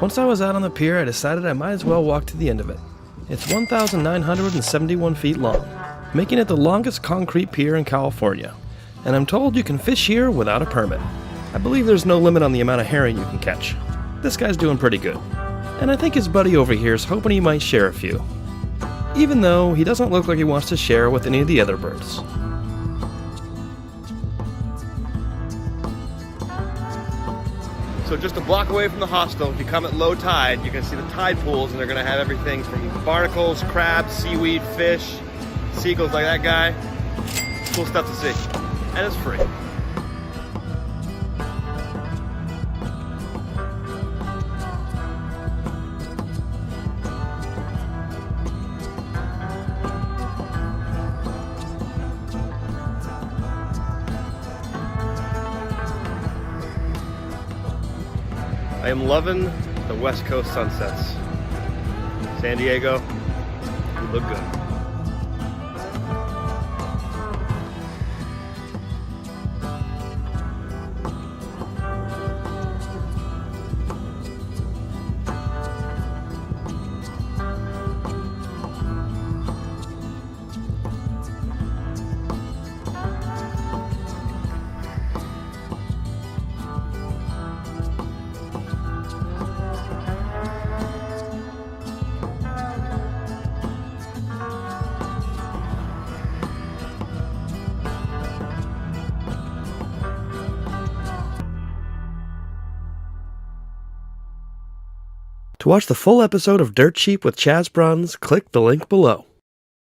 Once I was out on the pier, I decided I might as well walk to the end of it. It's 1,971 feet long, making it the longest concrete pier in California. And I'm told you can fish here without a permit. I believe there's no limit on the amount of herring you can catch. This guy's doing pretty good. And I think his buddy over here is hoping he might share a few. Even though he doesn't look like he wants to share with any of the other birds. So just a block away from the hostel, if you come at low tide, you can see the tide pools, and they're going to have everything from barnacles, crabs, seaweed, fish, seagulls like that guy. Cool stuff to see. And it's free. I am loving the West Coast sunsets. San Diego, you look good. To watch the full episode of Dirt Cheap with Chaz Bruns, click the link below.